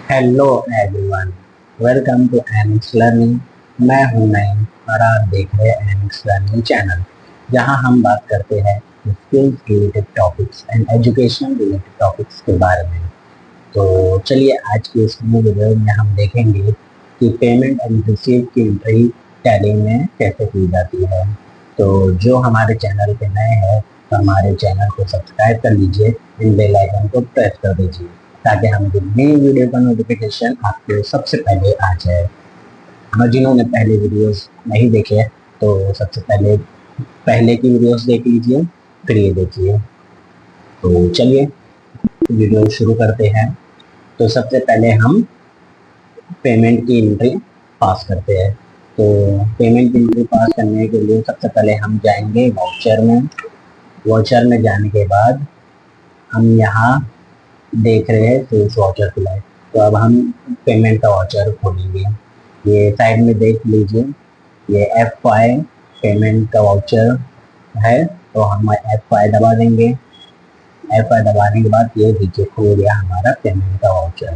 Hello everyone, welcome to एनिक्स learning. मैं हूं नईम और आप देख रहे हैं एनिक्स लर्निंग चैनल, जहां हम बात करते हैं skills related topics and education related topics के बारे में। तो चलिए आज की इस न्यू वीडियो में हम देखेंगे कि पेमेंट एंड रिसीव की एंट्री टैली में कैसे की जाती है। तो जो हमारे चैनल पे नए हैं तो हमारे चैनल को सब्सक्राइब कर लीजिए, इन बेल आइकन को प्रेस कर दीजिए ताकि हम नई वीडियो का नोटिफिकेशन आपको सबसे पहले आ जाए। और जिन्होंने पहले वीडियोस नहीं देखे तो सबसे पहले पहले की वीडियोस देख लीजिए, फिर ये देखिए। तो चलिए वीडियो शुरू करते हैं। तो सबसे पहले हम पेमेंट की एंट्री पास करते हैं। तो पेमेंट की एंट्री पास करने के लिए सबसे पहले हम जाएंगे वाउचर में। वाउचर में जाने के बाद हम यहाँ देख रहे हैं सेल्स वाउचर फिलहाल। तो अब हम पेमेंट का वाउचर खोलेंगे। ये साइड में देख लीजिए, ये F5 पेमेंट का वाउचर है। तो हम F5 दबा देंगे। F5 दबाने के बाद ये नीचे खुल गया हमारा पेमेंट का वाउचर।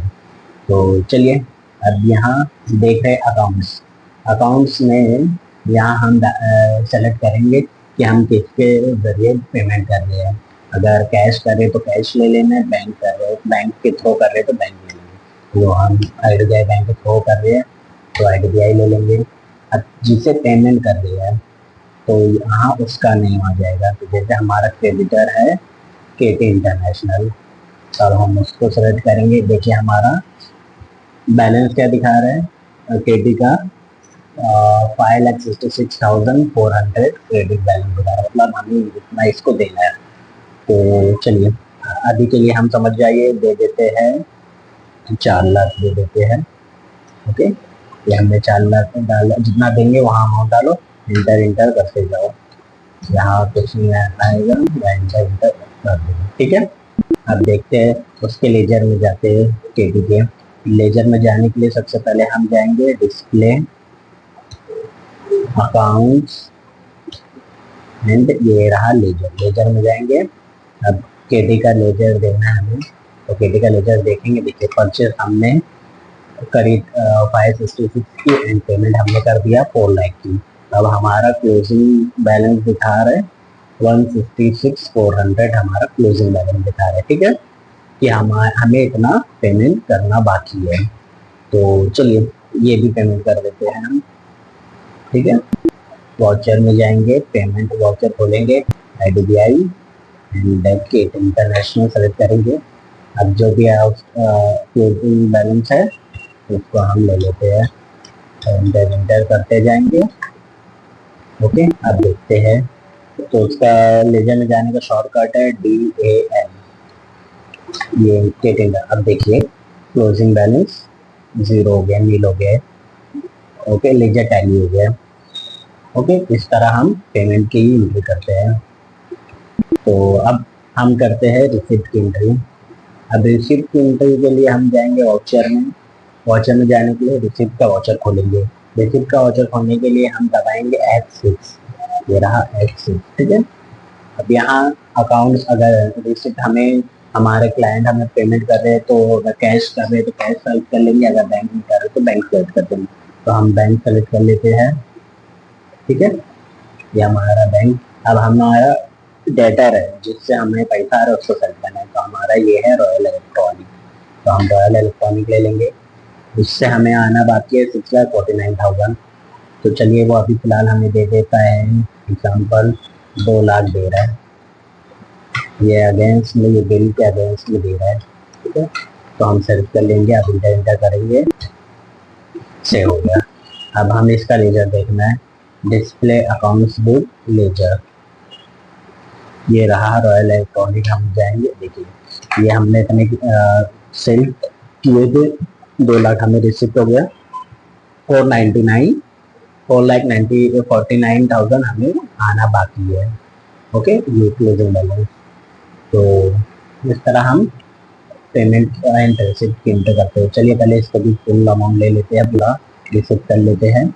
तो चलिए अब यहाँ देख रहे अकाउंट्स। अकाउंट्स में यहाँ हम सेलेक्ट करेंगे कि हम किसके जरिए पेमेंट कर रहे हैं। अगर कैश कर रहे तो कैश ले लेना है, बैंक कर रहे बैंक के थ्रू कर रहे तो बैंक ले लेंगे। तो हम IDBI बैंक के थ्रू कर रहे हैं तो IDBI ले लेंगे। अब जिसे पेमेंट कर रहे हैं तो यहाँ उसका नेम आ जाएगा। तो जैसे हमारा क्रेडिटर है KT इंटरनेशनल, अब हम उसको सेलेक्ट करेंगे। देखिए हमारा बैलेंस क्या दिखा रहा है KT का 5,66,400 क्रेडिट बैलेंस दिखा रहा है, मतलब हमें इतना इसको देना है। तो चलिए अभी के लिए हम समझ जाइए, दे देते हैं 4 लाख दे देते हैं। ओके, ये हमने 4 लाख डाला, जितना देंगे वहाँ अमाउंट डालो, इंटर इंटर करते जाओ। यहाँ कुछ नहीं आएगा, इंटर इंटर कर देंगे। ठीक है, अब देखते हैं उसके लेजर में जाते हैं। KT के लेजर में जाने के लिए सबसे पहले हम जाएंगे डिस्प्ले अकाउंट्स एंड ये रहा लेजर। लेजर में जाएंगे। अब KT का लेजर देखना है हमें, तो KT का लेजर देखेंगे। देखिए परचेज हमने करीब 566 की एंड पेमेंट हमने कर दिया 4 लाख की। अब हमारा क्लोजिंग बैलेंस दिखा रहा है 156,400 हमारा क्लोजिंग बैलेंस दिखा रहा है। ठीक है, कि हमें इतना पेमेंट करना बाकी है। तो चलिए ये भी पेमेंट कर देते हैं हम। ठीक है, वाउचर में जाएंगे, पेमेंट वाउचर खोलेंगे, IDBI and KT international select करेंगे। अब जो भी क्लोजिंग बैलेंस है उसको हम ले लेते हैं, एंटर एंटर करते जाएंगे। ओके, अब देखते हैं। तो उसका लेजर में जाने का शॉर्टकट है DAN, ये टेंडर। अब देखिए क्लोजिंग बैलेंस 0 हो गया, नील हो गया। ओके, लेजर टैली हो गया। ओके, इस तरह हम पेमेंट की एंट्री करते हैं। तो अब हम करते हैं रिसिप्ट की एंट्री। अब रिसिप्ट की एंट्री के लिए हम जाएंगे वाउचर में। वाउचर में जाने के लिए रिसिप्ट का वाउचर खोलेंगे। रिसिप्ट का वाउचर खोलने के लिए हम दबाएंगे F6, ये रहा F6। ठीक है, अब यहाँ अकाउंट्स, अगर रिसिप्ट हमें हमारे क्लाइंट हमें पेमेंट कर रहे हैं तो अगर कैश कर रहे हैं तो कैश सेलेक्ट कर लेंगे, अगर बैंक नहीं कर रहे तो बैंक सेलेक्ट कर देंगे। तो हम बैंक सेलेक्ट कर लेते हैं। ठीक है, ये हमारा बैंक। अब हमारा डेटर है जिससे हमें पैसा आ रहा है उसको सेलेक्ट करना है। तो हमारा ये है रॉयल इलेक्ट्रॉनिक, तो हम रॉयल इलेक्ट्रॉनिक ले लेंगे। उससे हमें आना बाकी है 6,49,000। तो चलिए वो अभी फिलहाल हमें दे देता है, एग्जाम्पल 2 लाख दे रहा है। ये अगेंस्ट में, ये बिल के अगेंस्ट में दे रहा है। ठीक है, तो हम सेलेक्ट कर लेंगे। अब इंटर इंटर करेंगे, से हो गया। अब हम इसका लेजर देखना है, डिस्प्ले अकाउंट्स बुक लेजर, ये रहा रॉयल इलेक्ट्रॉनिक। हम जाएंगे, देखिए ये हमने इतने सेल किए थे, 2 लाख हमें रिसिप्ट हो गया। 4,49,000 हमें आना बाकी है। ओके, ये क्लोजिंग बैलेंस। तो इस तरह हम पेमेंट एंड रिसिप्ट की एंटर करते हैं। चलिए पहले इसको भी फुल अमाउंट ले लेते हैं, पूरा रिसिप्ट कर लेते हैं।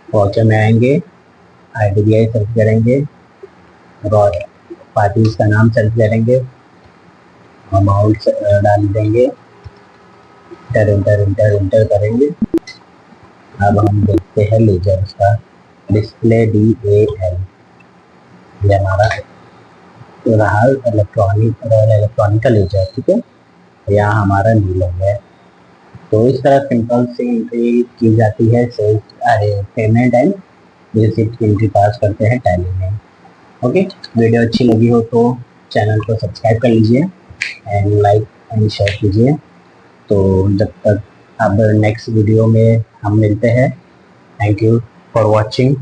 वाउचर में आएंगे, IDBI सेलेक्ट करेंगे, रॉयल पार्टीज का नाम सेलेक्ट करेंगे, अमाउंट डाल देंगे इंटर इंटर इंटर इंटर करेंगे। अब हम देखते हैं लेजर का डिस्प्ले DAL, ये हमारा रहा रॉयल इलेक्ट्रॉनिक का लेजर। ठीक है, यहाँ हमारा नीलम है। तो इस तरह सिंपल से एंट्री की जाती है सेल्स पेमेंट एंड रिसिप्ट की एंट्री पास करते हैं टैली में। ओके, वीडियो अच्छी लगी हो तो चैनल को सब्सक्राइब कर लीजिए एंड लाइक एंड शेयर कीजिए। तो जब तक अब नेक्स्ट वीडियो में हम मिलते हैं। Thank you for watching.